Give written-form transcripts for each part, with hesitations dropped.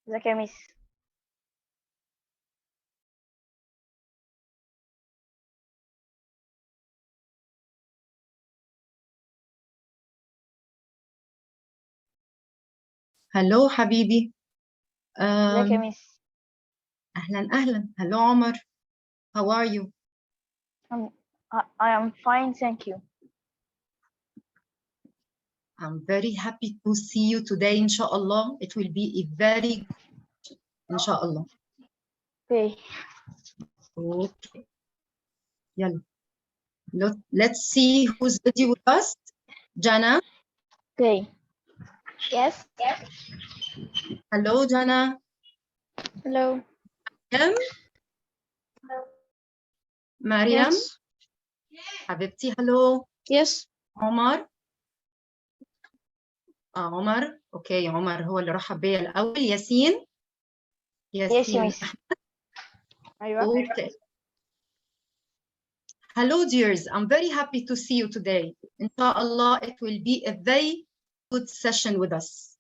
ازيك يا ميس؟ هلو حبيبي. ازيك يا أم، ميس؟ أهلا أهلا. هلو عمر. How are you? I am fine, thank you. I'm very happy to see you today. إن شاء الله it will be a very good إن شاء الله. Okay. Okay. يلا. Let's see who's ready with us. Jana. Okay. Yes. Hello Jana. Hello. مريم. Yes. حبيبتي. Hello. Yes. عمر. عمر. اوكي عمر هو اللي رحب بيا الأول. ياسين. Yes يا ياسين. ميس. أيوة. Okay. Hello, dears. I'm very happy to see you today. Inshallah, it will be a very good session with us.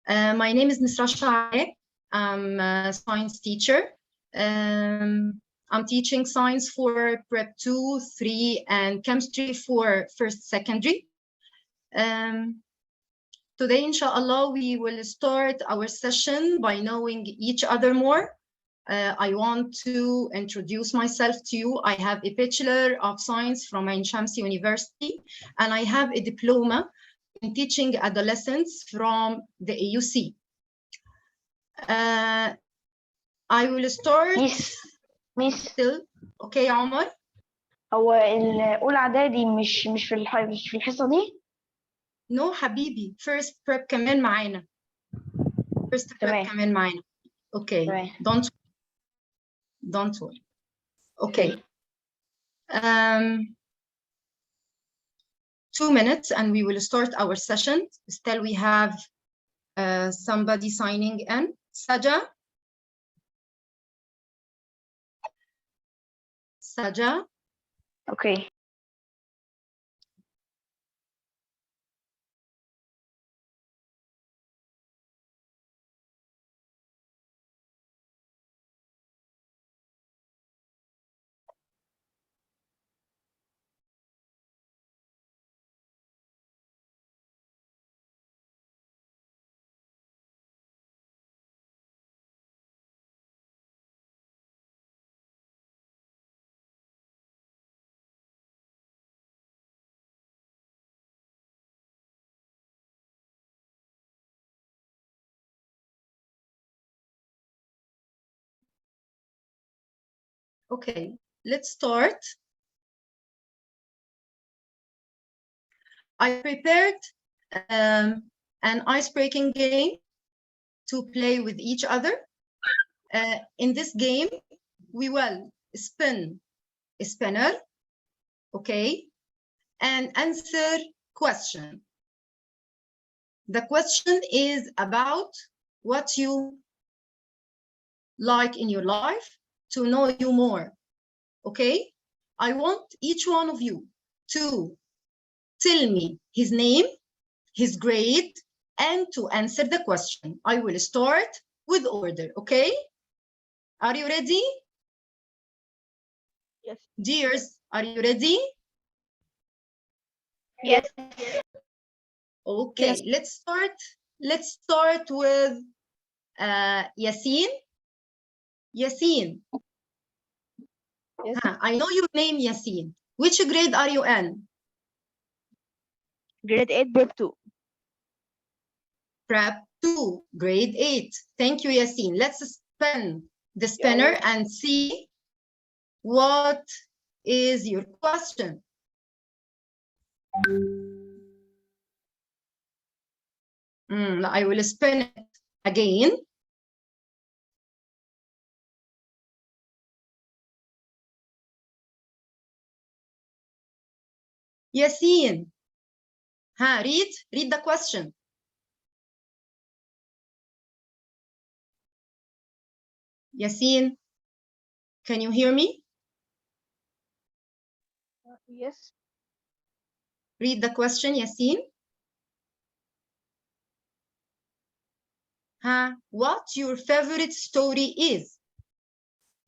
My name is Ms. Rasha. I'm a science teacher. I'm teaching science for Prep 2, 3, and chemistry for first secondary. Today, inshallah, we will start our session by knowing each other more. I want to introduce myself to you. I have a Bachelor of Science from Ain Shamsi University, and I have a diploma in teaching adolescents from the AUC. I will start. ميس Still, okay, عمر. هو الأولى إعدادي مش في الحصة دي؟ No حبيبي. First prep كمان معانا. First prep تمام. كمان معانا. Okay. تمام. Don't worry. Okay. 2 minutes and we will start our session. Still we have somebody signing in. Saja. Saja. Okay. Okay, let's start. I prepared an ice-breaking game to play with each other. In this game, we will spin a spinner, okay, and answer question. The question is about what you like in your life, to know you more, okay? I want each one of you to tell me his name, his grade, and to answer the question. I will start with order, okay? Are you ready? Yes. Dears, are you ready? Yes. Okay, Yes. let's start with Yasin. Yasin. Yes. I know your name, Yasin. Which grade are you in? Grade 8, Prep 2. Prep 2, grade 8. Thank you, Yasin. Let's spin the spinner and see what is your question. I will spin it again. Yasin. Read the question. Yasin, can you hear me? Yes. Read the question, Yasin. what your favorite story is.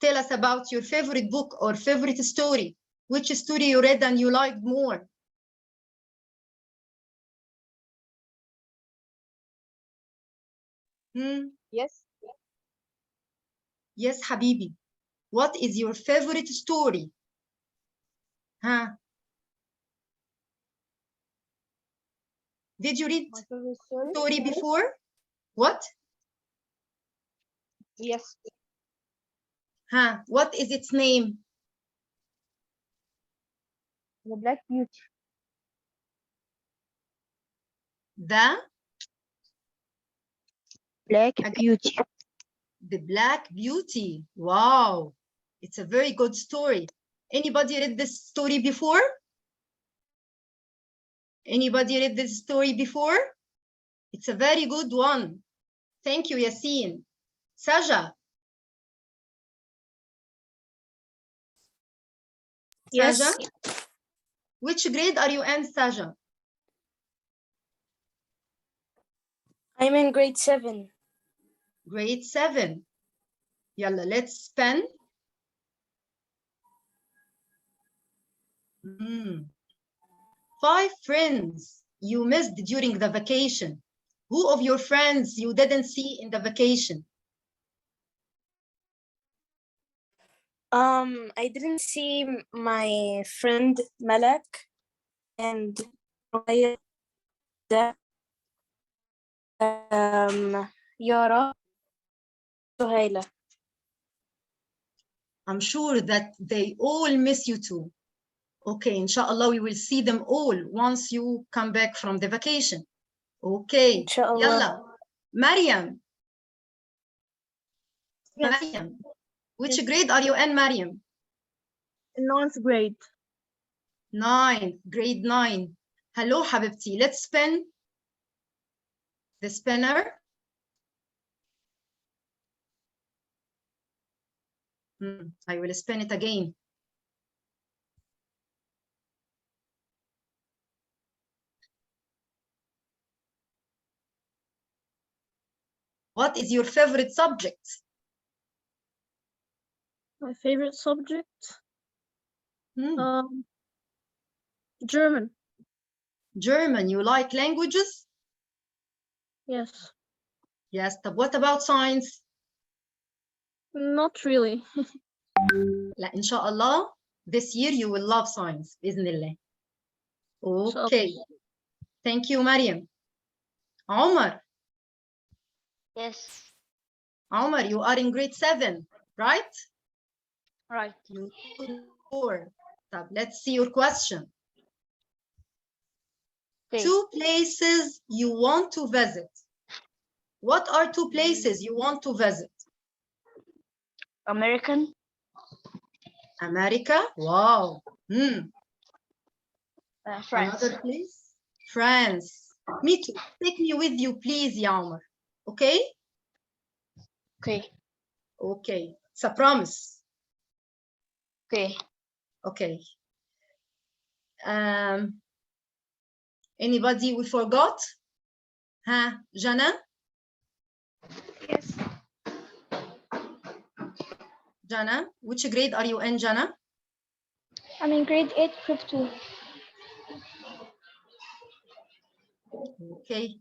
Tell us about your favorite book or favorite story. Which story you read and you liked more? Yes. Yes, Habibi. What is your favorite story? Did you read My favorite story? story before? What? Yes. What is its name? The Black Beauty. The Black Beauty. The Black Beauty. Wow, it's a very good story. Anybody read this story before? Anybody read this story before? It's a very good one. Thank you, Yassine. Saja. Yes. Saja? Which grade are you in, Saja? I'm in grade 7. Grade 7. Yalla, let's spend. 5 friends you missed during the vacation. Who of your friends you didn't see in the vacation? I didn't see my friend Malak and Yara, Suhaila. I'm sure that they all miss you too. Okay, inshallah, we will see them all once you come back from the vacation. Okay, Inshallah. Yalla. Mariam. Yes. Mariam. Which Yes. grade are you in, Mariam? 9th grade. 9, grade 9. Hello, Habibti. Let's spin the spinner. I will spin it again. What is your favorite subject? My favorite subject? German. German. You like languages? Yes. Yes. But what about science? Not really. لا, inshallah, this year you will love science. بإذن الله. Okay. Thank you, Mariam. Omar. Yes. Omar, you are in grade 7, right? Right. You 4. Let's see your question. Okay. 2 places you want to visit. What are 2 places you want to visit? American. America? Wow. France. Another place? France. Me too. Take me with you, please, ya Omar. Okay? Okay. Okay. It's a promise. Okay. Okay. Anybody we forgot? Jana? Yes. Jana, which grade are you in, Jana? I'm in grade 8, group 2. Okay.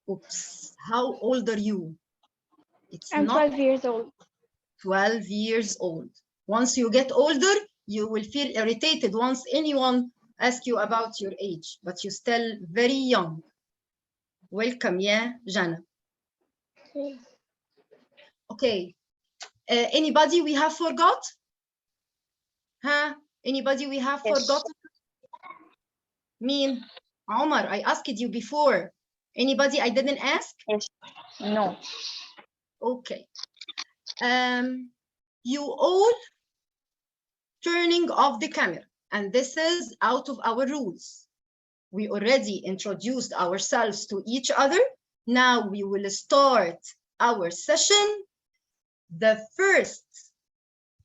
Oops. How old are you? It's I'm not 12 years old. 12 years old. Once you get older, you will feel irritated once anyone asks you about your age, but you're still very young. Welcome, yeah, Jana. Okay. Okay. Anybody we have forgot? Anybody we have forgotten? Mean, Omar, I asked you before. Anybody I didn't ask? Yes. No. Okay. You all turning off the camera, and this is out of our rules. We already introduced ourselves to each other. Now we will start our session. The first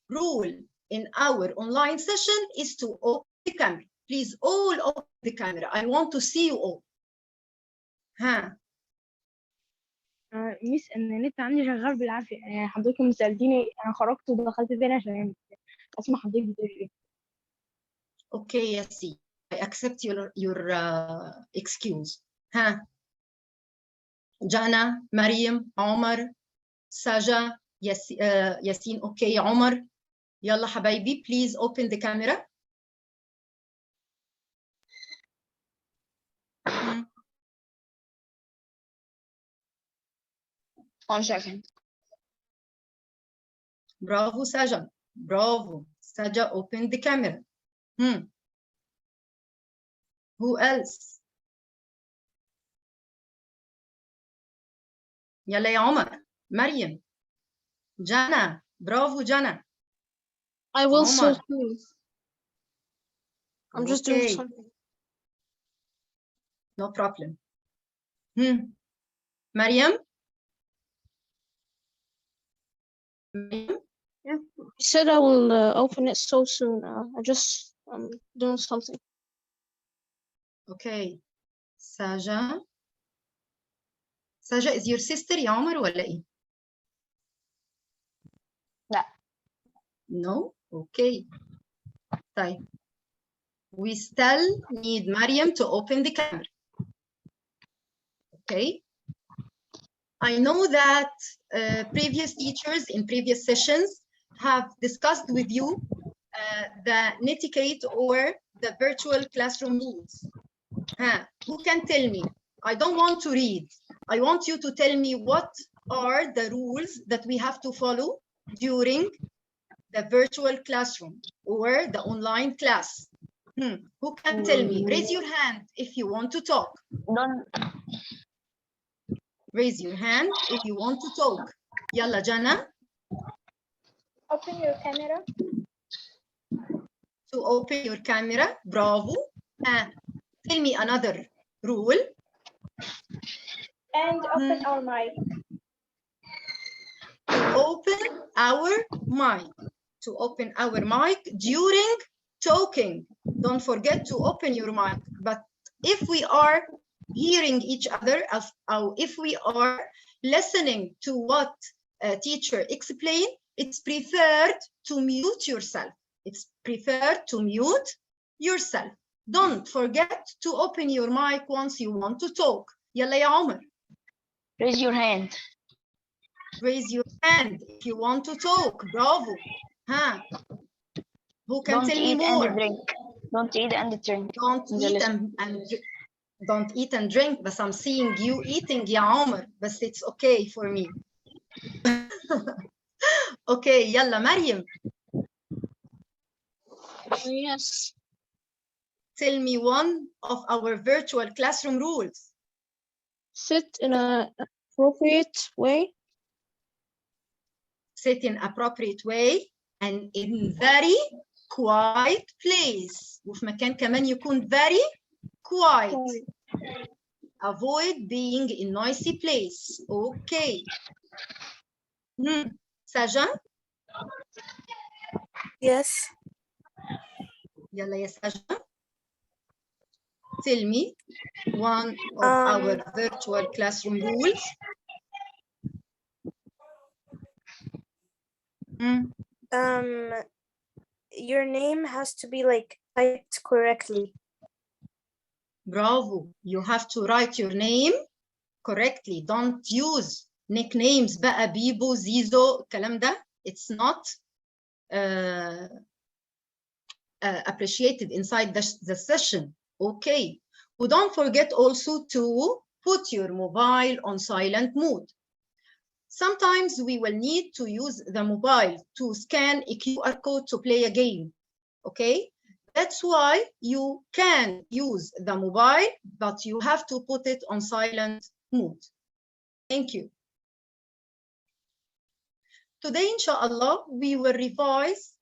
rule in our online session is to open the camera. Please all open the camera. I want to see you all. ها. ميس ان النت عندي شغال بالعافيه، يعني حضرتك لما سالتيني انا خرجت ودخلت تاني عشان اسمع حضرتك بتقولي ايه. اوكي يا سي. I accept your excuse. ها. جانا، مريم، عمر، ساجا، ياسين. اوكي عمر. يلا حبايبي please open the camera. 1 second. برافو ساجا، برافو ساجا. open the camera. Who else؟ يلا يا عمر، مريم، جانا. برافو جانا. I will عمر. soon. I'm just doing Okay. something. No problem. مريم. Yeah. I said I will open it so soon. I just doing something. Okay. ساجا. ساجا is your sister يا عمر ولا ايه؟ لا. No? Okay. طيب. We still need Mariam to open the camera. Okay. I know that previous teachers in previous sessions have discussed with you the netiquette or the virtual classroom rules. Who can tell me? I don't want to read. I want you to tell me what are the rules that we have to follow during the virtual classroom or the online class. Who can tell me? Raise your hand if you want to talk. Don't. Raise your hand if you want to talk. Yalla Jana. Open your camera. To open your camera. Bravo. Tell me another rule. And open our mic. Open our mic. To open our mic during talking. Don't forget to open your mic. But if we are hearing each other, or if we are listening to what a teacher explains, it's preferred to mute yourself. It's preferred to mute yourself. Don't forget to open your mic once you want to talk. Yalla ya Omar. Raise your hand. Raise your hand if you want to talk. Bravo. Who can Don't tell me eat more? and drink. Don't eat and drink. Don't eat don't eat and drink. But I'm seeing you eating يا عمر. But it's okay for me. Okay, يلا مريم. Yes. Tell me one of our virtual classroom rules. Sit in an appropriate way. Sit in appropriate way and in very quiet place. وفي مكان كمان يكون very quiet. Avoid being in noisy place. Okay. Saja? Yes. يلا يا ساجا. Tell me one of our virtual classroom rules. Your name has to be like typed correctly. Bravo. You have to write your name correctly. Don't use nicknames بقى بيبو زيزو الكلام ده. It's not appreciated inside the session. Okay. But don't forget also to put your mobile on silent mode. Sometimes we will need to use the mobile to scan a QR code to play a game. Okay. That's why you can use the mobile, but you have to put it on silent mode. Thank you. Today, inshallah, we will revise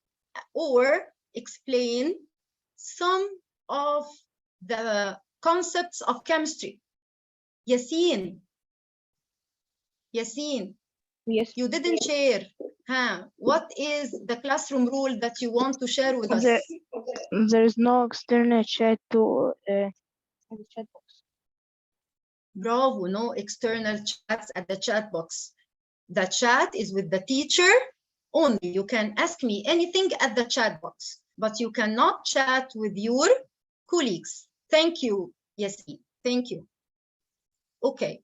or explain some of the concepts of chemistry. Yasin. Yes. You didn't share. What is the classroom rule that you want to share with us? There is no external chat to the chat box. Bravo, no external chats at the chat box. The chat is with the teacher only. You can ask me anything at the chat box, but you cannot chat with your colleagues. Thank you, Yasin. Thank you. Okay,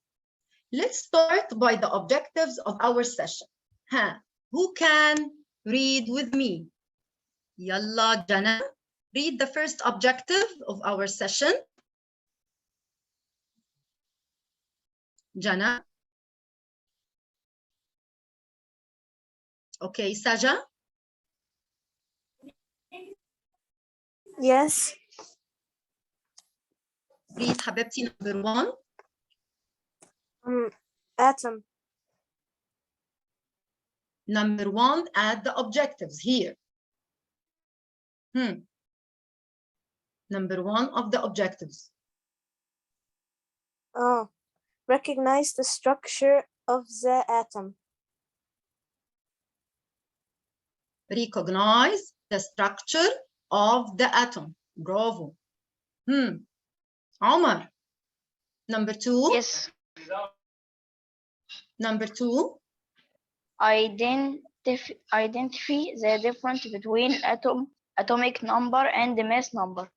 let's start by the objectives of our session. Who can read with me? Yalla, Jana. Read the first objective of our session. Jana. Okay, Saja. Yes. Read حبيبتي number 1. Atom. Number 1, add the objectives here. Number 1 of the objectives. Oh, recognize the structure of the atom. Recognize the structure of the atom. Bravo. Omar. Number 2. Yes. Number 2. Identify the difference between atomic number and the mass number.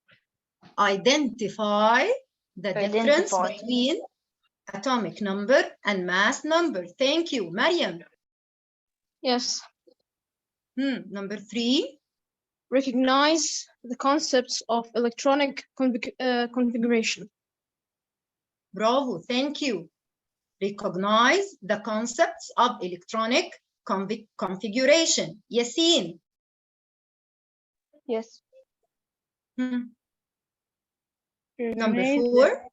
Identify the difference between atomic number and mass number. Thank you, Mariam. Yes. Number 3. Recognize the concepts of electronic configuration. Bravo, thank you. Recognize the concepts of electronic configuration. Yasin. Yes. Number 4.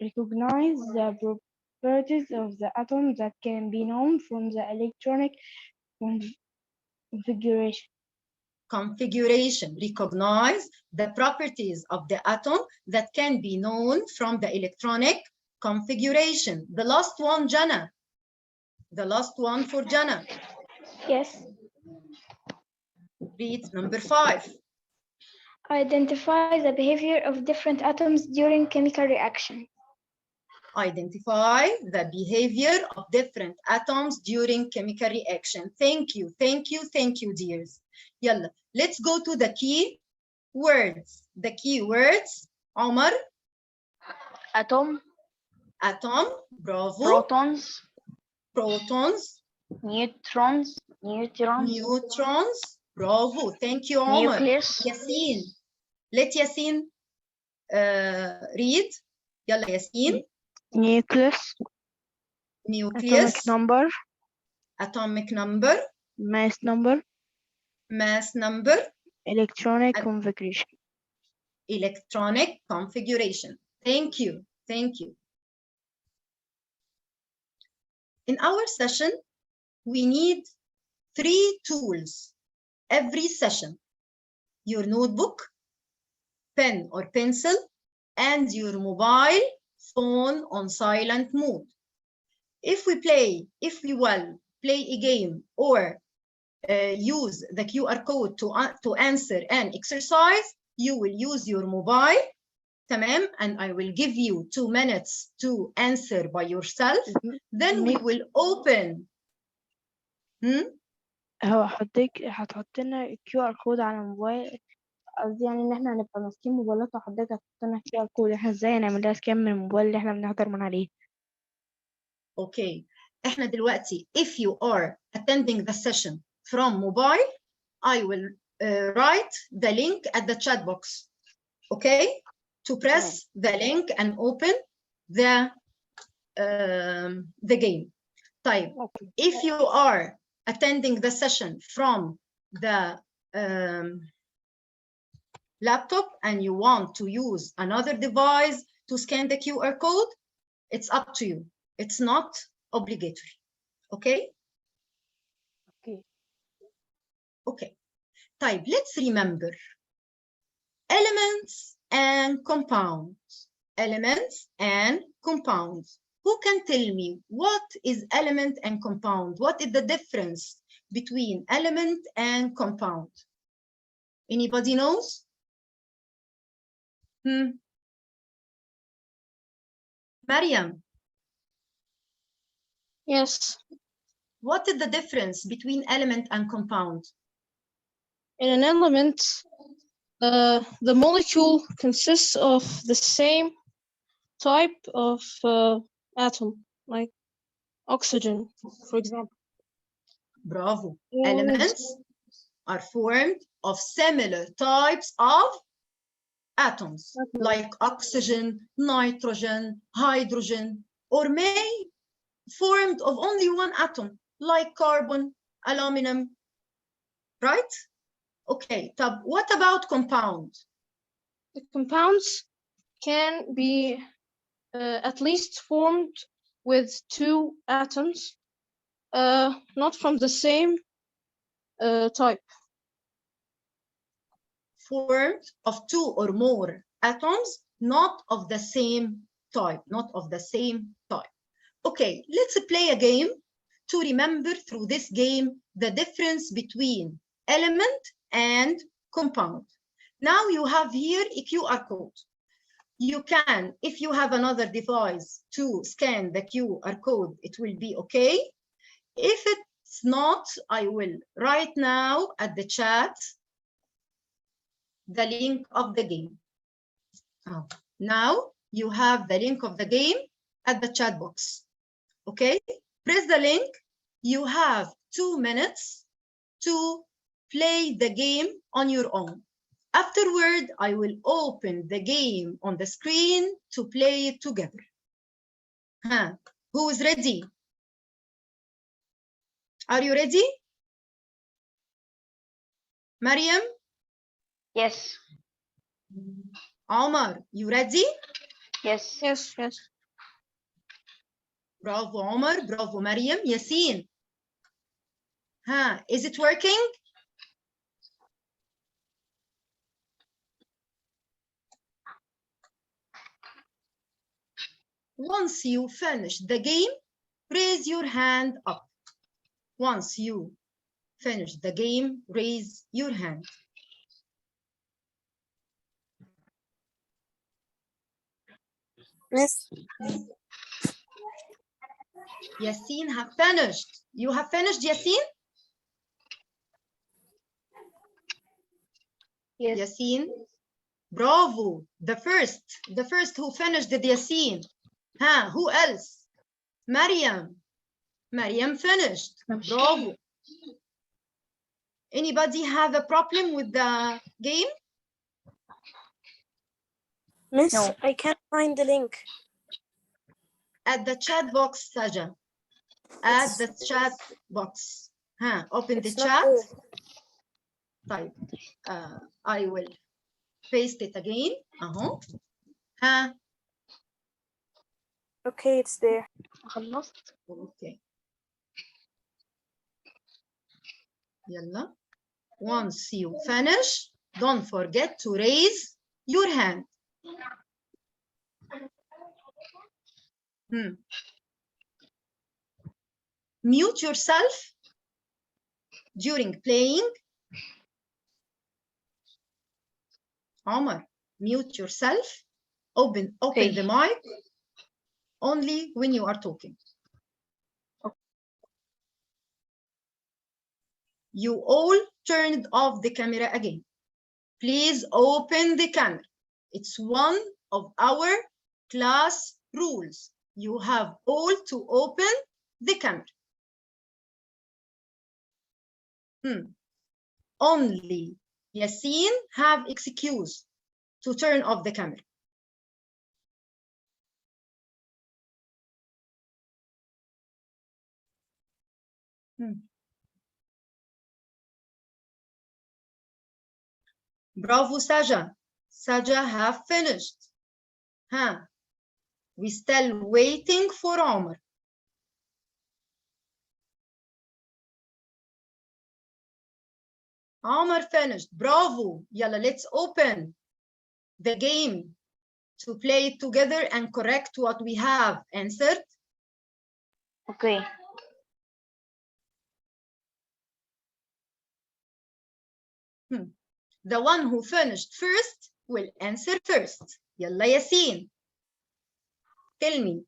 Recognize the properties of the atom that can be known from the electronic configuration. Recognize the properties of the atom that can be known from the electronic configuration. The last one, Jana. The last one for Jana. Yes. Read number 5. Identify the behavior of different atoms during chemical reaction. Identify the behavior of different atoms during chemical reaction. Thank you, thank you, thank you, dears. Yalla, let's go to the key words. The key words, Omar. Atom. Bravo. Protons. Neutrons. Bravo. Thank you, Omar. Nucleus. Yasin. Let Yasin read. Yalla, Yasin. Nucleus. Atomic number. Mass number. Electronic configuration. Thank you. Thank you. In our session, we need 3 tools every session. Your notebook, pen or pencil, and your mobile phone on silent mode. If we will play a game or use the QR code to answer an exercise, you will use your mobile, tamam, and I will give you 2 minutes to answer by yourself. Then we will open. هو هتحط لنا QR كود على الموبايل، قصدي يعني ان احنا هنبقى ماسكين موبايلات وحضرتك هتحط لنا QR كود، احنا ازاي هنعمل لها سكان من الموبايل اللي احنا بنحضر من عليه؟ Okay. احنا دلوقتي if you are attending the session from mobile, I will write the link at the chat box. Okay? To press the link and open the game. طيب. If you are attending the session from the laptop and you want to use another device to scan the QR code, it's up to you. It's not obligatory. Okay? Okay. طيب, let's remember elements and compounds. Elements and compounds. Who can tell me what is element and compound? What is the difference between element and compound? Anybody knows? Mariam, Yes. what is the difference between element and compound? In an element, the molecule consists of the same type of atom, like oxygen, for example. Bravo. And- Elements are formed of similar types of atoms, like oxygen, nitrogen, hydrogen, or may formed of only one atom, like carbon, aluminum, right? Okay, what about compound? The compounds can be at least formed with two atoms, not from the same type. Formed of two or more atoms, not of the same type, not of the same type. Okay, let's play a game to remember through this game the difference between element and compound. Now you have here a QR code. You can, if you have another device to scan the QR code, it will be okay. If it's not, I will right now at the chat the link of the game. Oh, now you have the link of the game at the chat box. Okay, press the link. You have 2 minutes to play the game on your own. Afterward, I will open the game on the screen to play it together. Who is ready? Are you ready? Mariam? Yes. Omar, you ready? Yes. Yes, yes. Bravo, Omar. Bravo, Mariam. Yasin. Is it working? Once you finish the game, raise your hand up. Once you finish the game, raise your hand. Miss, Yasin have finished. You have finished, Yasin? Yes. Yasin, bravo. The first who finished the Yasin. Who else? Mariam. Mariam finished. Bravo. Anybody have a problem with the game? Miss, No. I can't find the link. At the chat box, Saja. At It's- the chat box. Open the It's not chat. there. طيب. I will paste it again. Okay, it's there. خلصت. Okay. يلا. Once you finish, don't forget to raise your hand. Mute yourself during playing. Omar, mute yourself. Open Okay. the mic only when you are talking. You all turned off the camera again. Please open the camera. It's one of our class rules. You have all to open the camera. Only Yasin have excuse to turn off the camera. Bravo, Saja. Saja have finished. We still waiting for Omar. Omar finished. Bravo. Yalla, let's open the game to play it together and correct what we have answered. Okay. The one who finished first will answer first. Yalla, Yasin. Tell me.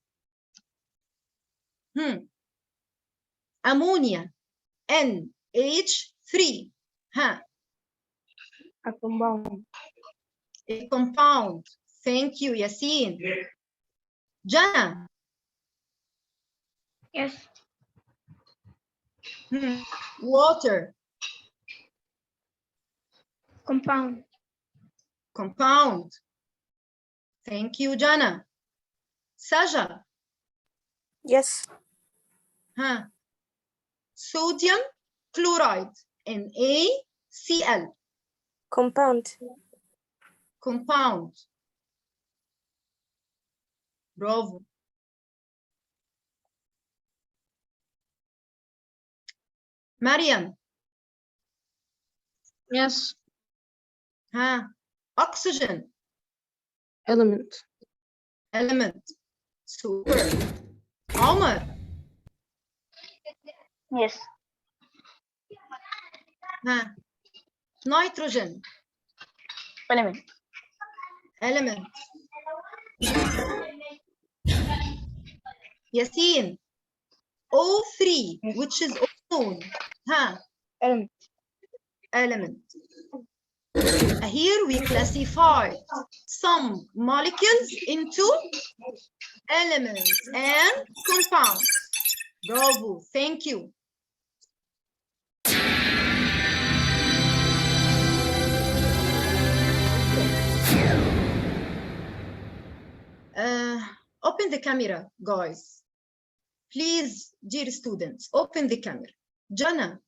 Ammonia, NH3. A compound. A compound. Thank you, Yasin. Jana. Yes. Water. Compound. Compound. Thank you, Jana. Saja. Yes. Sodium chloride, NaCl. Compound. Compound. Bravo. Mariam. Yes. Oxygen. Element. Element. Super. Omar. Yes. Nitrogen. Element. Element. Yasin. O3, which is ozone. Element. Element. Here we classify some molecules into elements and compounds. Bravo, thank you. Open the camera, guys. Please, dear students, open the camera. Jana,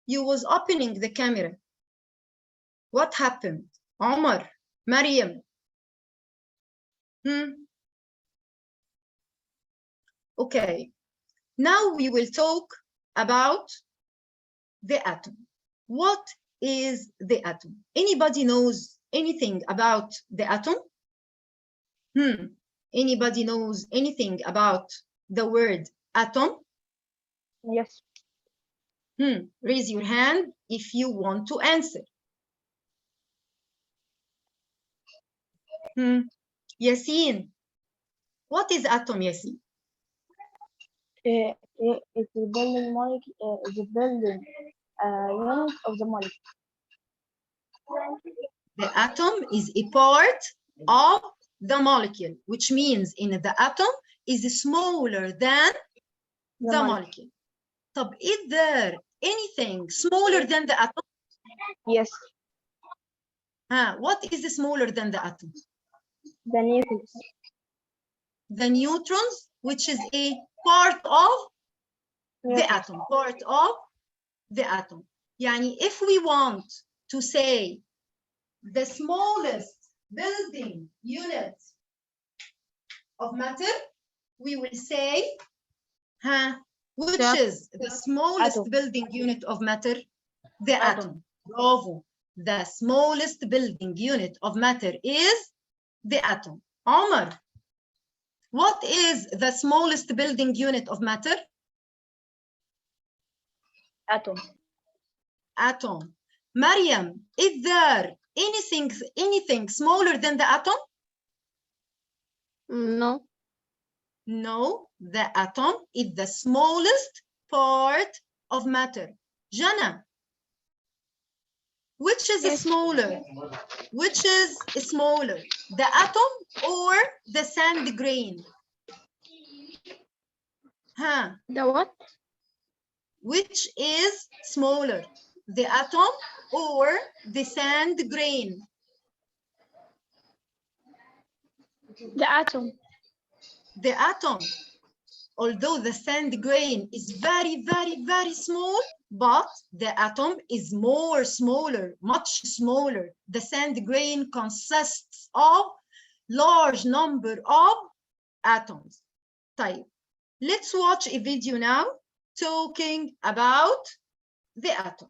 you was opening the camera. What happened? Omar, Mariam. Okay, now we will talk about the atom. What is the atom? Anybody knows anything about the atom? Anybody knows anything about the word atom? Yes. Raise your hand if you want to answer. Yasin, what is atom, Yasin? It's the building molecule. The building unit of the molecule. The atom is a part of the molecule, which means in the atom is smaller than the molecule. So is there anything smaller than the atom? Yes. What is smaller than the atom? The nucleus. The neutrons, which is a part of the atom. Part of the atom. Yani if we want to say the smallest building unit of matter, we will say, which is the smallest building unit of matter? The atom. Bravo. The smallest building unit of matter is the atom. Omar, what is the smallest building unit of matter? Atom. Atom. Mariam, is there anything smaller than the atom? No. No, the atom is the smallest part of matter. Jana, which is smaller? Which is smaller, the atom or the sand grain? The what? Which is smaller, the atom or the sand grain? The atom. The atom. Although the sand grain is very, very, very small, but the atom is smaller, much smaller. The sand grain consists of large number of atoms. طيب, let's watch a video now talking about the atom.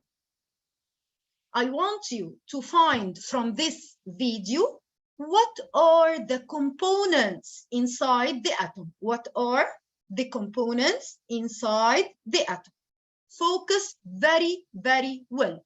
I want you to find from this video what are the components inside the atom. What are the components inside the atom? Focus very, very well.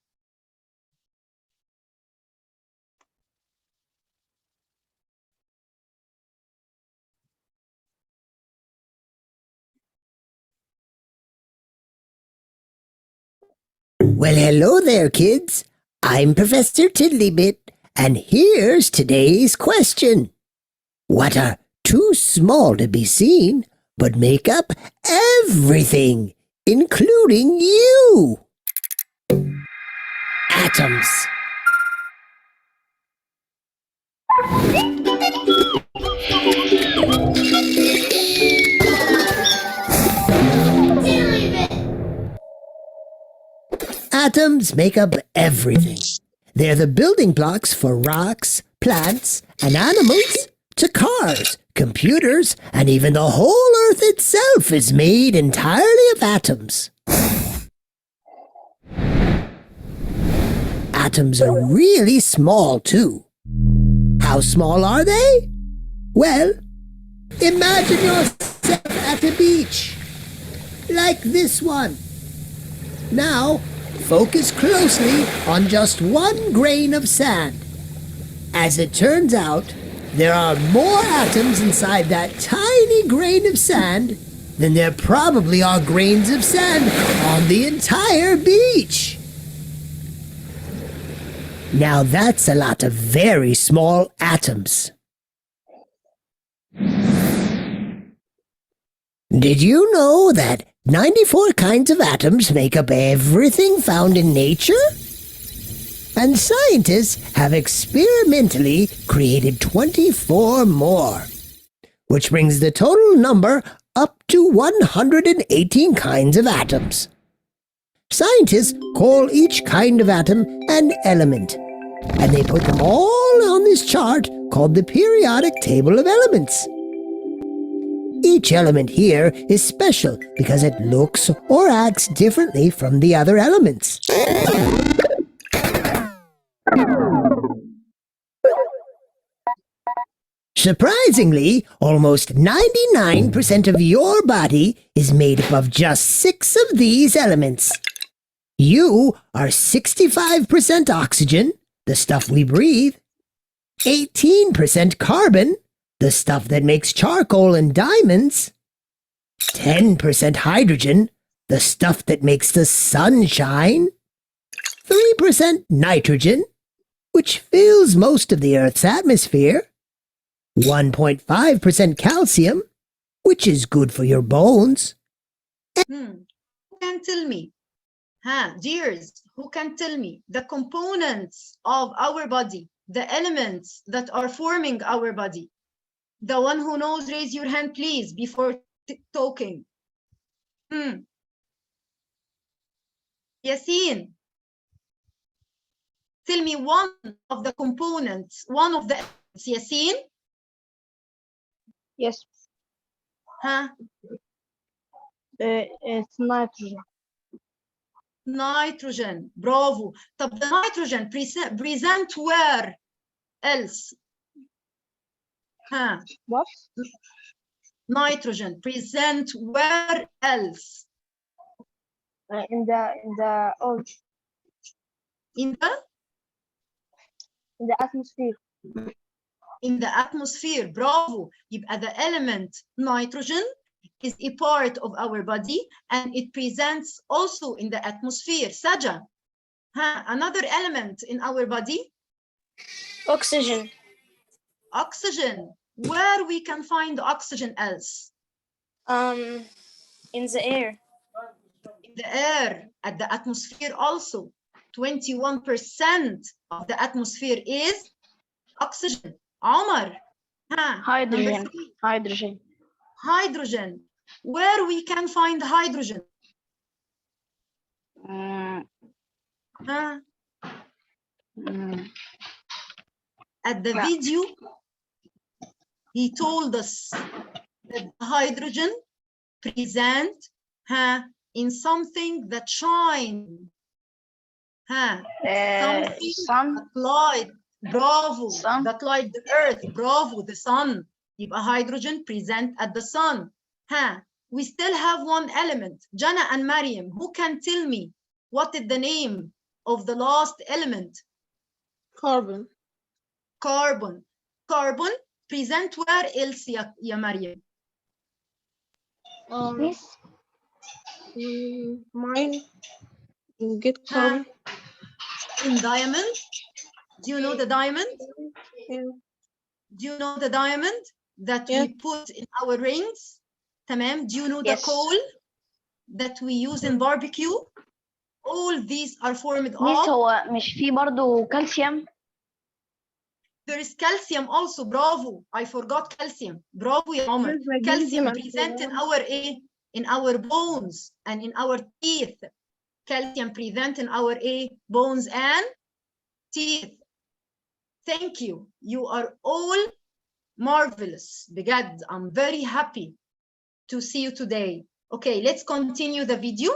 Well, hello there, kids. I'm Professor Tiddlybit, and here's today's question. What are too small to be seen, but make up everything, including you? Atoms. Atoms make up everything. They're the building blocks for rocks, plants, and animals, to cars, computers, and even the whole Earth itself is made entirely of atoms. Atoms are really small, too. How small are they? Well, imagine yourself at a beach, like this one. Now, focus closely on just one grain of sand. As it turns out, there are more atoms inside that tiny grain of sand than there probably are grains of sand on the entire beach. Now that's a lot of very small atoms. Did you know that 94 kinds of atoms make up everything found in nature? And scientists have experimentally created 24 more, which brings the total number up to 118 kinds of atoms. Scientists call each kind of atom an element, and they put them all on this chart called the periodic table of elements. Each element here is special because it looks or acts differently from the other elements. Surprisingly, almost 99% of your body is made up of just 6 of these elements. You are 65% oxygen, the stuff we breathe, 18% carbon, the stuff that makes charcoal and diamonds, 10% hydrogen, the stuff that makes the sun shine, 3% nitrogen, which fills most of the Earth's atmosphere, 1.5% calcium, which is good for your bones. Who can tell me? Dears, who can tell me the components of our body, the elements that are forming our body? The one who knows, raise your hand, please, before talking. Yasin, tell me one of the components, one of the elements. Yasin? Yes. It's nitrogen. Nitrogen, bravo. طب the nitrogen present where else? What? Nitrogen present where else? In the earth. In the atmosphere. In the atmosphere, bravo. يبقى the element nitrogen is a part of our body and it presents also in the atmosphere. Saja, another element in our body? Oxygen. Oxygen. Where we can find oxygen else? In the air. In the air, at the atmosphere also. 21% of the atmosphere is oxygen. Omar. Hydrogen. Hydrogen. Hydrogen. Where we can find hydrogen? At the video, he told us that hydrogen present in something that shine. Something sun. that light. Bravo. Sun. That light the earth. Bravo. The sun. يبقى hydrogen present at the sun. We still have one element. Jana and Mariam, who can tell me what is the name of the last element? Carbon. Carbon. Carbon present where else ya Mariam? Mine. Get carbon. In diamond. Do you know the diamond? Yeah. Do you know the diamond that Yeah. we put in our rings? Tamam. Do you know the Yes. coal that we use in barbecue? All these are formed ميس of. هو مش فيه برضو كالسيوم؟ There is calcium also. Bravo. I forgot calcium. Bravo يا عمر. Calcium present in our in our bones and in our teeth. Calcium present in our bones and teeth. Thank you. You are all marvelous. بجد. I'm very happy to see you today. Okay, let's continue the video.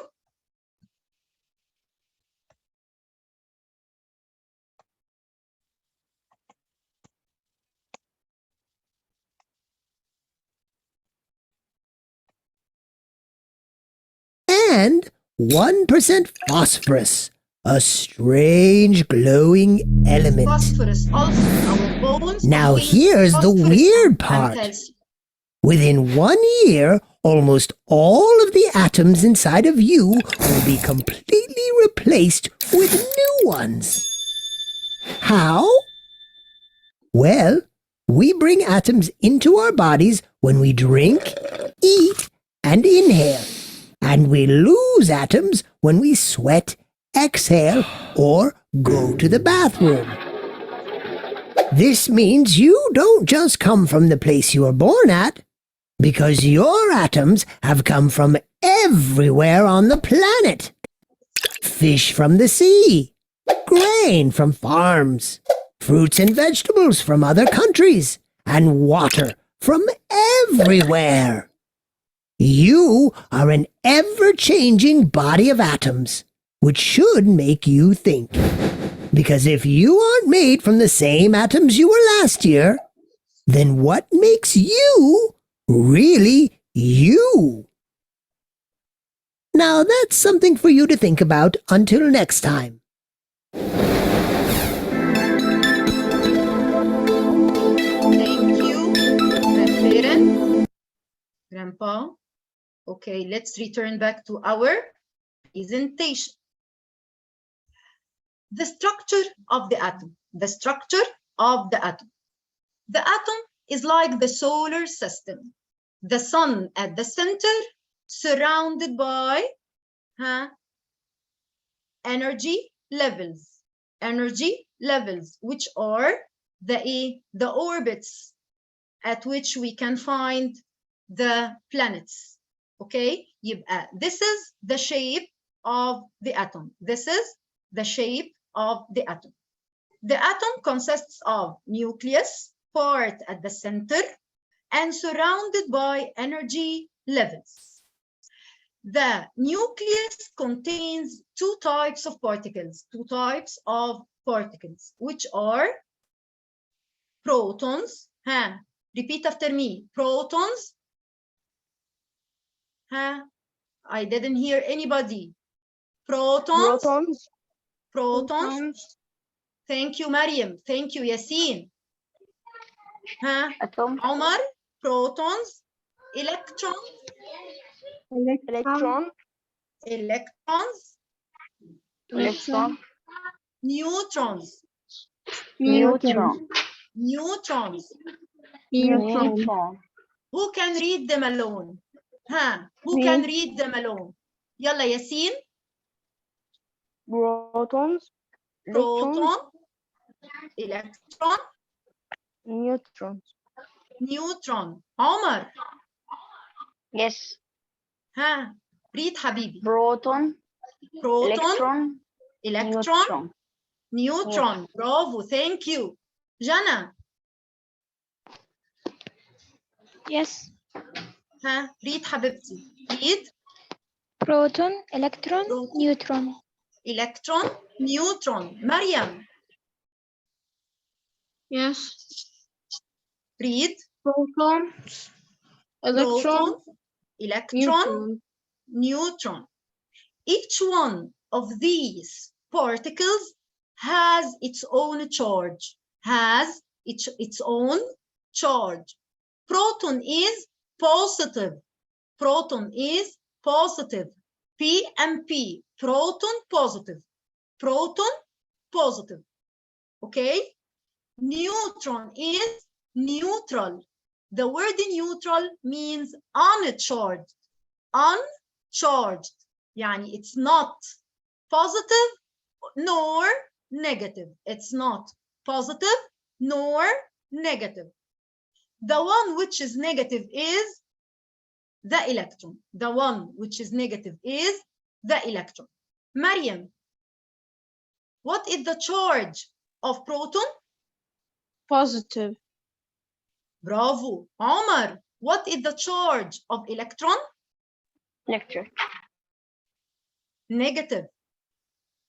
And 1% phosphorus, a strange glowing element. Phosphorus also in our bones. Now contains here's the phosphorus weird and part. calcium. Within 1 year, almost all of the atoms inside of you will be completely replaced with new ones. How? Well, we bring atoms into our bodies when we drink, eat, and inhale. And we lose atoms when we sweat, exhale, or go to the bathroom. This means you don't just come from the place you were born at, because your atoms have come from everywhere on the planet. Fish from the sea, grain from farms, fruits and vegetables from other countries, and water from everywhere. You are an ever-changing body of atoms, which should make you think. Because if you aren't made from the same atoms you were last year, then what makes you really you? Now that's something for you to think about until next time. Thank you, grandparent, grandpa. Okay, let's return back to our presentation. The structure of the atom. The structure of the atom. The atom is like the solar system. The sun at the center, surrounded by energy levels. Energy levels, which are the orbits at which we can find the planets. Okay, this is the shape of the atom. This is the shape of the atom. The atom consists of nucleus, part at the center, and surrounded by energy levels. The nucleus contains two types of particles, which are protons. Repeat after me. Protons. I didn't hear anybody. Protons. Protons. Protons. Thank you, Mariam. Thank you, Yasin. Atom. Omar. Protons. Electrons. Electron. Electrons. Electron. Neutrons. Neutron. Neutrons. Neutron. Who can read them alone? Who can read them alone? Yalla, Yasin. Protons. Proton. Electron. Neutrons. Neutron. Omar. Yes. Read حبيبي. Proton. Proton. Electron. Neutron. Bravo. Thank you. Jana. Yes. Read حبيبتي. Read. Proton, electron, Proton. neutron. Electron. Neutron. Mariam. Yes. Read. Proton, electron, Proton. Electron. Neutron. Each one of these particles has its own charge. Has its own charge. Proton is positive. Proton is positive. P and P. proton positive. Proton positive. Okay? Neutron is neutral. The word neutral means uncharged. Uncharged. يعني it's not positive nor negative. It's not positive nor negative. The one which is negative is the electron. The one which is negative is the electron. Mariam, what is the charge of proton? Positive. Bravo. Omar, what is the charge of electron? Electric. Negative.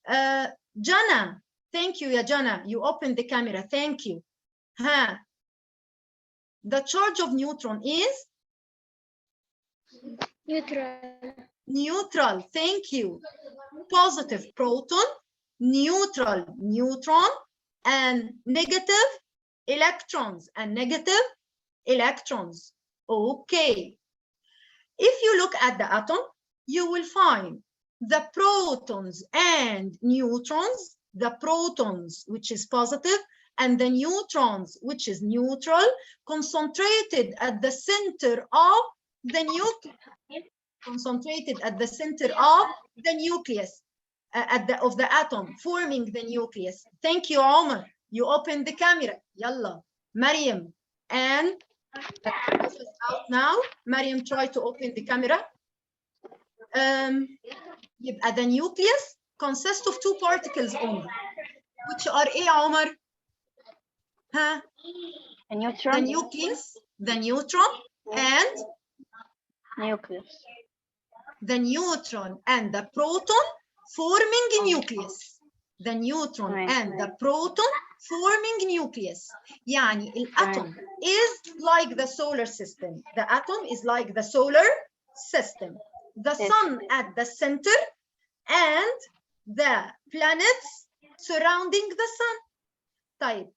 Jana, thank you, ya Jana. You opened the camera. Thank you. The charge of neutron is? Neutral. Neutral. Thank you. Positive proton, neutral neutron, and negative electrons. And negative electrons. Okay. If you look at the atom, you will find the protons and neutrons, the protons, which is positive, and the neutrons, which is neutral, concentrated at the center of the nucleus. Concentrated at the center of the nucleus, of the atom, forming the nucleus. Thank you, Omar. You opened the camera. Yalla. Mariam, and out now. Mariam, try to open the camera. The nucleus consists of two particles only, which are Omar? Huh? A neutron. The nucleus, the neutron, and Nucleus. the neutron and the proton forming a nucleus. The neutron and the proton forming nucleus. يعني الأتم is like the solar system. The atom is like the solar system. The sun at the center and the planets surrounding the sun. طيب.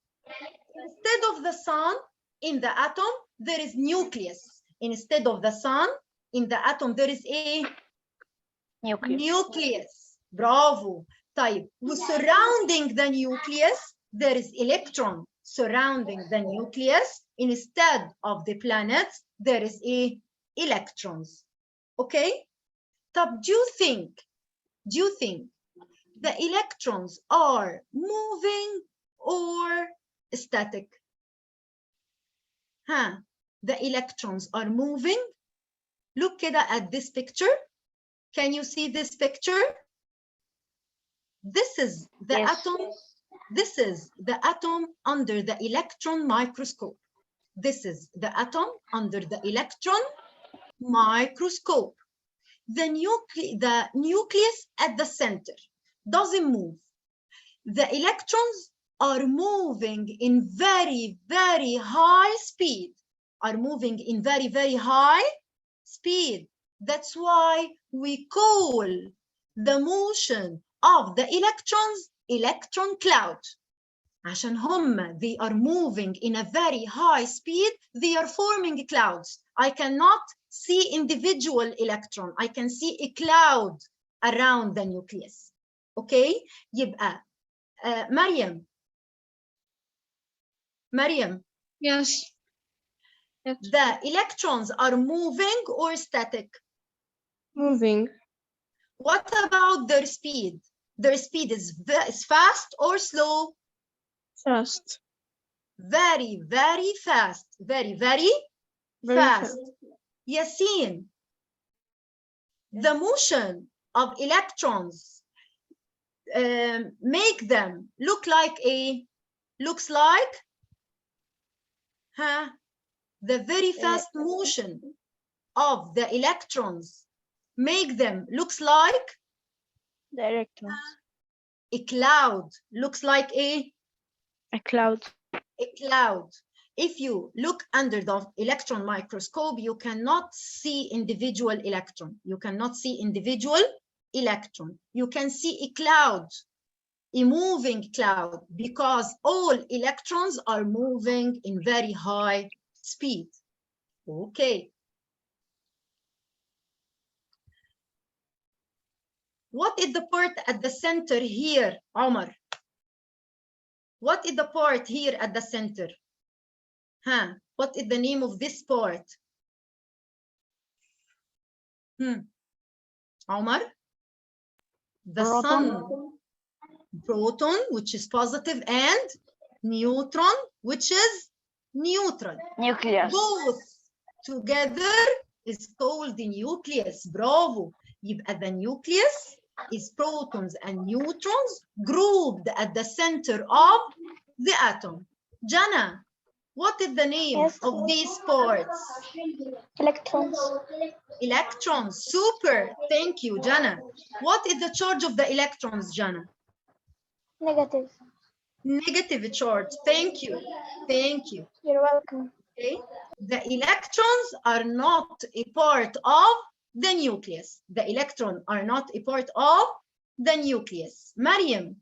Instead of the sun, in the atom, there is nucleus. Instead of the sun, in the atom, there is a nucleus. Bravo. طيب. Surrounding the nucleus, there is electron. Surrounding the nucleus, instead of the planets, there is a electrons. Okay? طب, do you think the electrons are moving or static? The electrons are moving. Look كده at this picture. Can you see this picture? This is the atom. This is the atom under the electron microscope. This is the atom under the electron microscope. The nucleus at the center doesn't move. The electrons are moving in very, very high speed. Are moving in very, very high speed. That's why we call the motion of the electrons electron cloud. عشان هم, they are moving in a very high speed, they are forming clouds. I cannot see individual electron. I can see a cloud around the nucleus. Okay? يبقى Mariam. Yes. The electrons are moving or static? Moving. What about their speed? Their speed is fast or slow? Fast. Very, very fast. Very, very fast. Yasin, the motion of electrons make them looks like the very fast motion of the electrons make them looks like The electrons. a cloud. Looks like a cloud. A cloud. If you look under the electron microscope, you cannot see individual electron. You cannot see individual electron. You can see a cloud, a moving cloud, because all electrons are moving in very high speed. Okay. What is the part at the center here, Omar? What is the part here at the center? Huh? What is the name of this part? Omar? The sun. Proton, which is positive, and neutron, which is neutral. Nucleus. Both together is called the nucleus. Bravo. يبقى the nucleus is protons and neutrons grouped at the center of the atom. Jana, what is the name of these parts? Electrons. Electrons. Super. Thank you, Jana. What is the charge of the electrons, Jana? Negative. Negative charge. Thank you. Thank you. You're welcome. Okay. The electrons are not a part of the nucleus. The electrons are not a part of the nucleus. Mariam.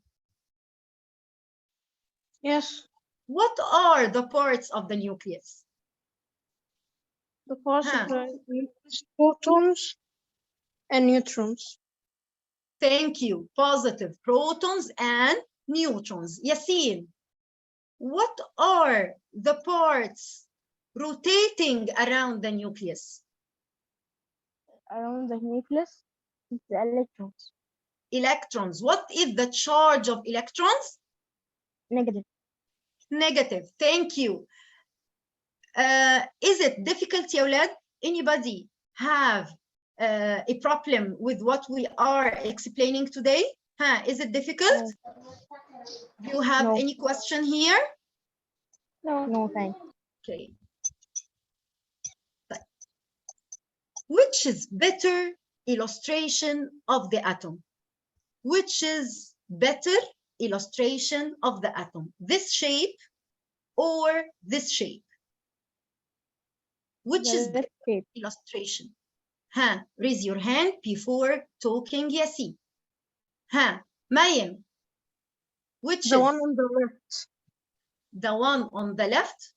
Yes. What are the parts of the nucleus? The parts of the nucleus, protons and neutrons. Thank you. Positive protons and neutrons. Yasin, what are the parts rotating around the nucleus? Around the nucleus, it's the electrons. Electrons. What is the charge of electrons? Negative. Negative. Thank you. Is it difficult, ya ولاد? Anybody have a problem with what we are explaining today? Huh? Is it difficult? Do you have any question here? No, thanks. Okay. Which is better illustration of the atom? Which is better illustration of the atom? This shape or this shape? Which is better illustration? Huh? Raise your hand before talking, Yasin. Huh? Mayim. Which The is one on the left. the one on the left?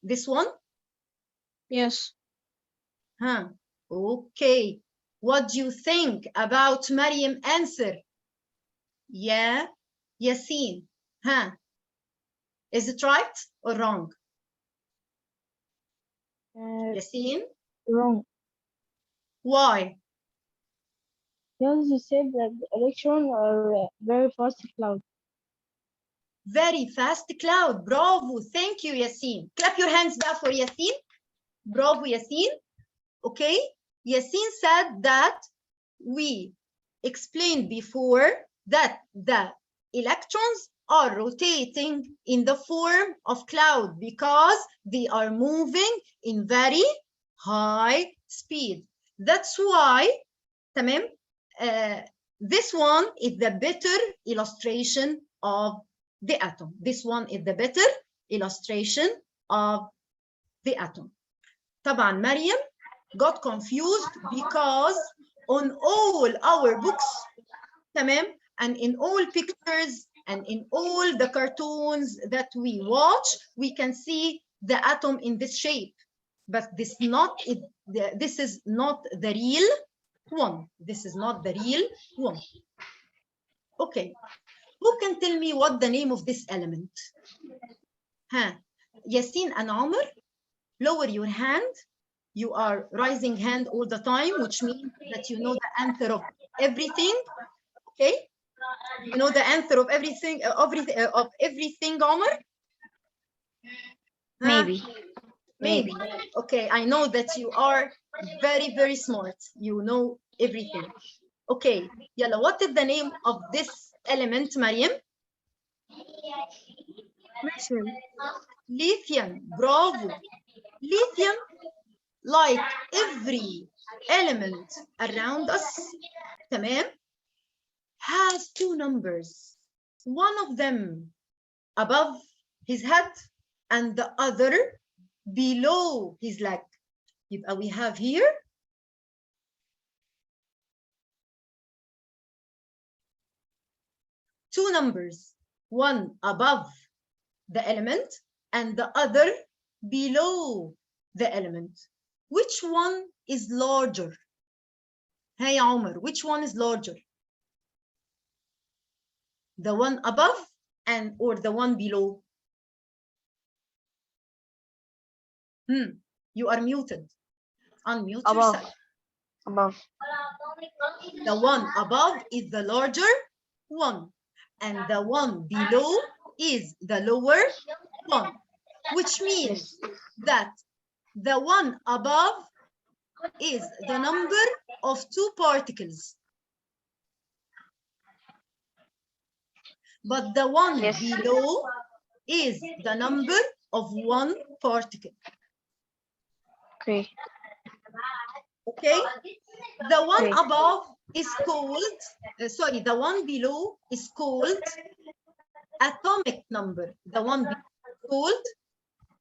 This one? Yes. Huh? Okay. What do you think about Mariam answer? Yeah, Yasin. Huh? Is it right or wrong? Yasin? Wrong. Why? Because you said that the electrons are very fast cloud. Very fast cloud. Bravo. Thank you, Yasin. Clap your hands back for Yasin. Bravo, Yasin. Okay. Yasin said that we explained before that the electrons are rotating in the form of cloud because they are moving in very high speed. That's why, tamam, this one is the better illustration of the atom. This one is the better illustration of the atom. طبعا Mariam got confused because on all our books, tamam, and in all pictures and in all the cartoons that we watch, we can see the atom in this shape. But this is not the real one. This is not the real one. Okay. Who can tell me what the name of this element? Huh? Yasin and Omar, lower your hand. You are raising hand all the time, which means that you know the answer of everything. Okay? You know the answer of everything, Omar? Maybe. Maybe. Okay, I know that you are very, very smart. You know everything. Okay, Yalla, what is the name of this element, Mariam? Lithium. Lithium. Bravo. Lithium, like every element around us, tamam, has two numbers. One of them above his head and the other below his leg. We have here two numbers, one above the element and the other below the element. Which one is larger? Hey Omar, which one is larger? The one above and or the one below? You are muted. Unmute Above. yourself. Above. The one above is the larger one, and the one below is the lower one, which means that the one above is the number of two particles, but the one below is the number of one particle. Okay. Okay? The one Okay. above is called, the one below is called atomic number. The one below is called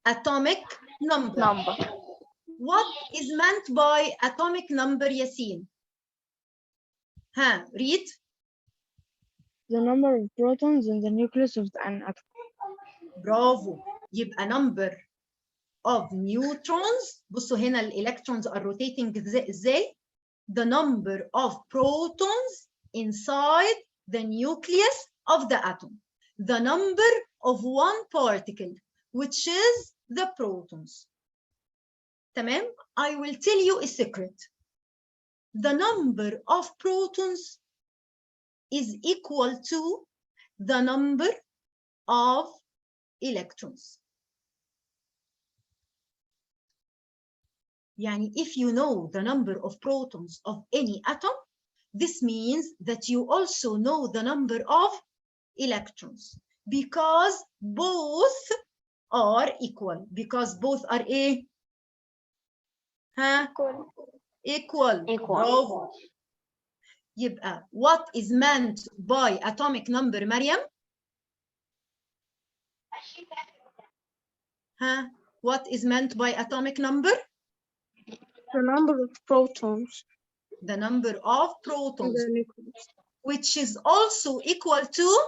atomic number. Number. What is meant by atomic number, Yasin? Read. The number of protons in the nucleus of an atom. برافو. يبقى number of neutrons. بصوا هنا electrons are rotating ازاي؟ The number of protons inside the nucleus of the atom. The number of one particle, which is the protons. تمام؟ I will tell you a secret. The number of protons is equal to the number of electrons. يعني if you know the number of protons of any atom, this means that you also know the number of electrons, because both are equal. Because both are equal. برافو. يبقى what is meant by atomic number, مريم? What is meant by atomic number? The number of protons. The number of protons, in the nucleus. which is also equal to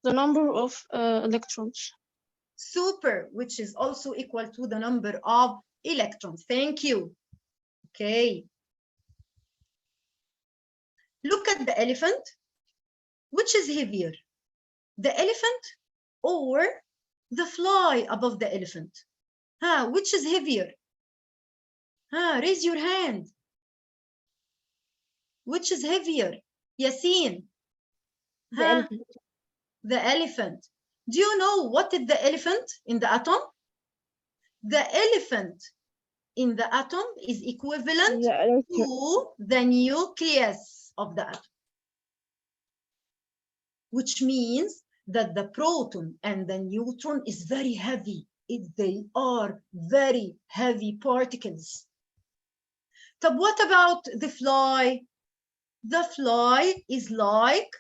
The number of electrons. super, which is also equal to the number of electrons. Thank you. Okay. Look at the elephant. Which is heavier, the elephant or the fly above the elephant? Which is heavier? Raise your hand. Which is heavier? Yasin. The elephant. The elephant. Do you know what is the elephant in the atom? The elephant in the atom is equivalent to the nucleus of the atom, which means that the proton and the neutron is very heavy. They are very heavy particles. But what about the fly? The fly is like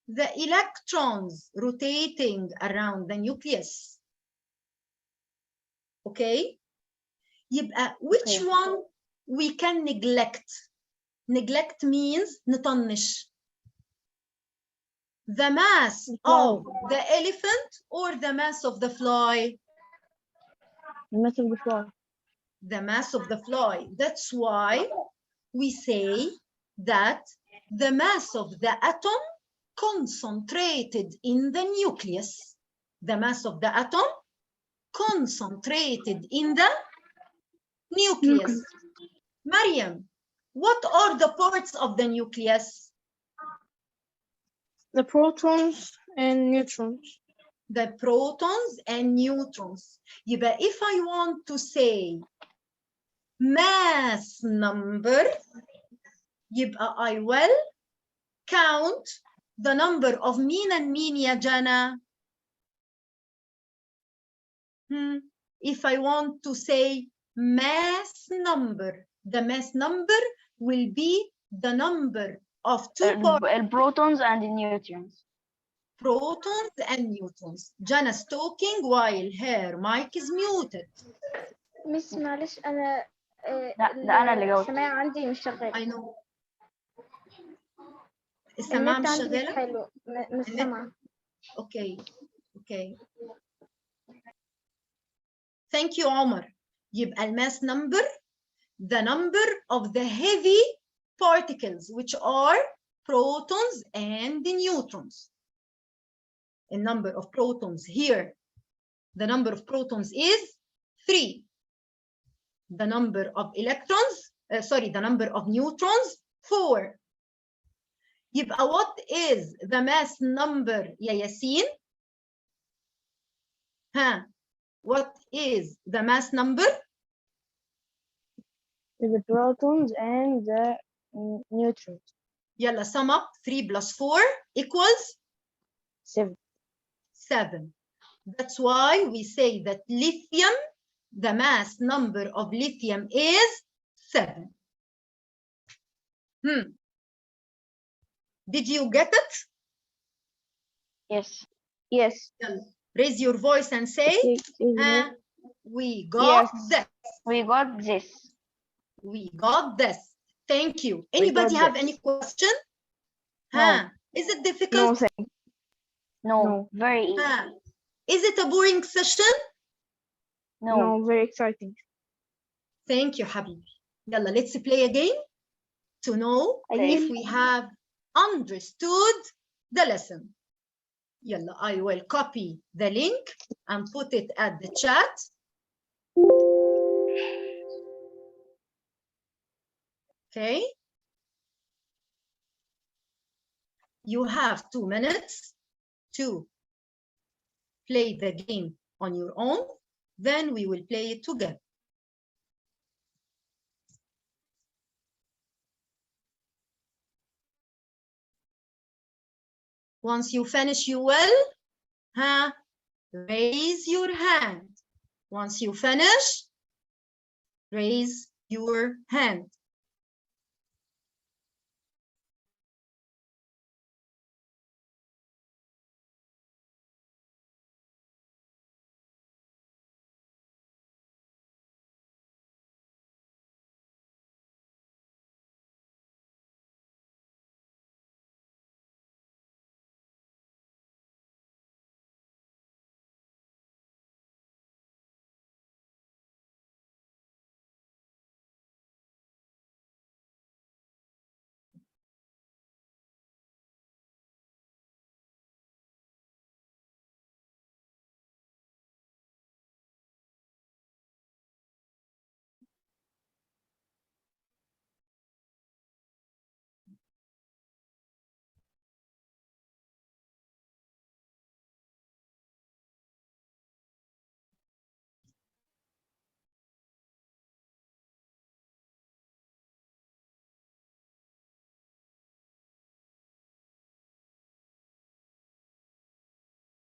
the electrons rotating around the nucleus. Okay? يبقى which one we can neglect? Neglect means نطنش. The mass of the elephant or the mass of the fly? The mass of the fly. The mass of the fly. That's why we say that the mass of the atom concentrated in the nucleus. The mass of the atom concentrated in the nucleus. Mariam, what are the parts of the nucleus? The protons and neutrons. The protons and neutrons. يبقى if I want to say mass number, يبقى I will count the number of مين and مين يا جانا? If I want to say mass number, the mass number will be the number of two protons and the neutrons. Protons and neutrons. Jana's talking while her mic is muted. مس معلش أنا ده أنا اللي جاوبت. السماعة عندي مش شغالة. I know. السماعة مش شغالة؟ حلو مش سامعة. Okay. Okay. Thank you, Omar. يبقى الماس number, the number of the heavy particles, which are protons and the neutrons. The number of protons here, the number of protons is 3. The number of electrons, the number of neutrons, 4. يبقى what is the mass number يا ياسين؟ ها, what is the mass number? The protons and the neutrons. يلا sum up 3 plus 4 equals 7. 7. That's why we say that lithium, the mass number of lithium is 7. Did you get it? Yes. Yes. Raise your voice and say, we got this. We got this. We got this. Thank you. Anybody have any question? No. Is it difficult? No. Very easy. Is it a boring session? No, very exciting. Thank you, Habibi. Yalla, let's play a game to know if we have understood the lesson. Yalla, I will copy the link and put it at the chat. Okay. You have 2 minutes to play the game on your own. Then we will play it together. Once you finish, you will raise your hand. Once you finish, raise your hand.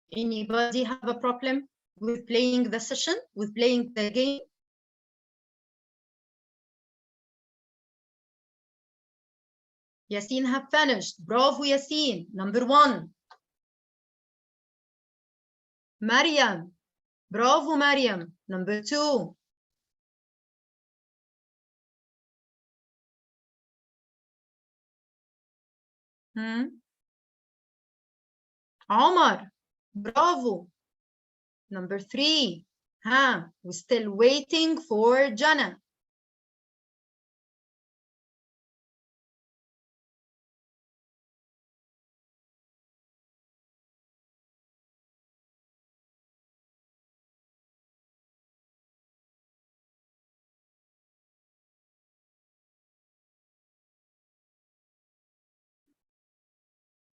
Anybody have a problem with playing the session, with playing the game? Yasin have finished. Bravo, Yasin. Number 1. Mariam. Bravo, Mariam. Number 2. Omar. Bravo. Number 3. We're still waiting for Jana.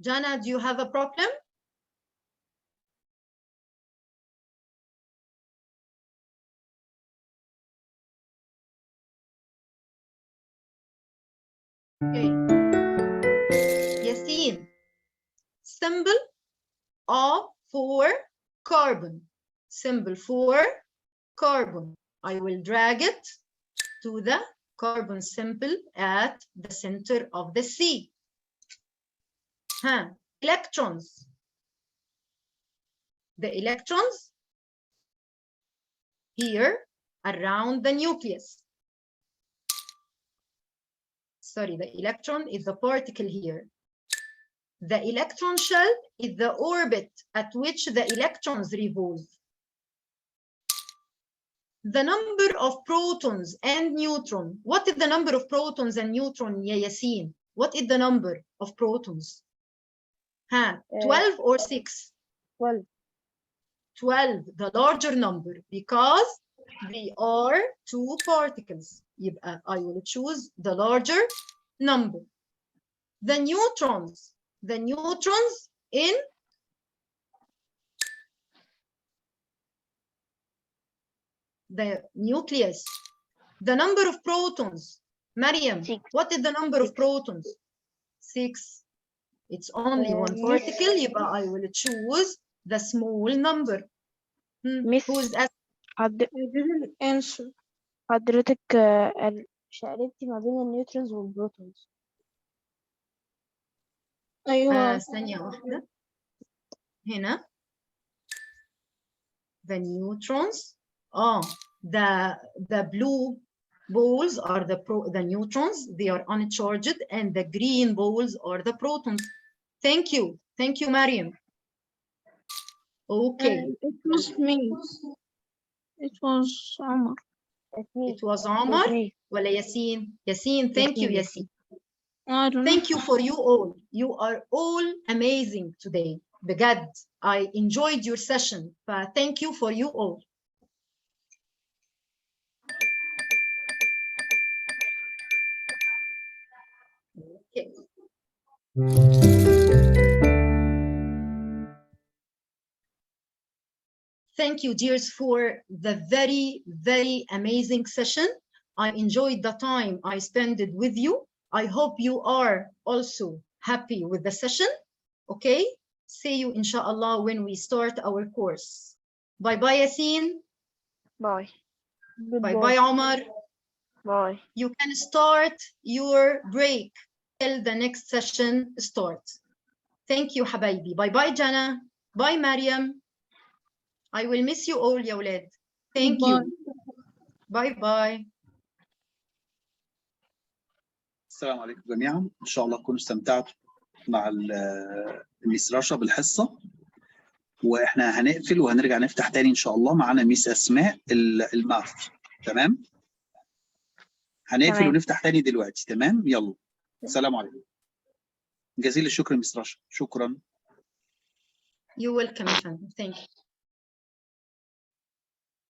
Jana, do you have a problem? Okay. Yasin, symbol of for carbon. Symbol for carbon. I will drag it to the carbon symbol at the center of the C. Electrons. The electrons here around the nucleus. Sorry, the electron is the particle here. The electron shell is the orbit at which the electrons revolve. The number of protons and neutrons. What is the number of protons and neutrons, ya Yasin? what is the number of protons? 12 or 6? 12. 12, the larger number, because they are 2 particles. يبقى I will choose the larger number. The neutrons in the nucleus, the number of protons. Mariam, 6. what is the number of protons? 6. It's only one particle. يبقى I will choose the small number. Miss. Who is asking? I didn't answer. حضرتك شقلبتي ما بين النيوترونز والبروتونز. أيوة. ثانية واحدة. هنا the neutrons. The blue balls are the neutrons. They are uncharged, and the green balls are the protons. Thank you, Mariam. Okay. It was me. It was Omar. It was Omar ولا ياسين? ياسين. Thank you, Yasin. I don't know. Thank you for you all. You are all amazing today. بجد. I enjoyed your session. Thank you for you all. Okay. Thank you, dears, for the very, very amazing session. I enjoyed the time I spent with you. I hope you are also happy with the session. Okay? See you, inshallah, when we start our course. Bye-bye, Yasin. Bye. Bye-bye, Omar. Bye. You can start your break till the next session starts. Thank you, Habibi. Bye-bye, Jana. Bye, Mariam. I will miss you all, يا ولاد. Thank you. Bye-bye. السلام عليكم جميعا. ان شاء الله تكونوا استمتعتوا مع الميس رشا بالحصه، واحنا هنقفل وهنرجع نفتح تاني ان شاء الله. معانا ميس اسماء الماث. تمام، هنقفل تمام. ونفتح تاني دلوقتي. تمام، يلا السلام عليكم. جزيل الشكر ميس رشا. شكرا. You're welcome. Thank you.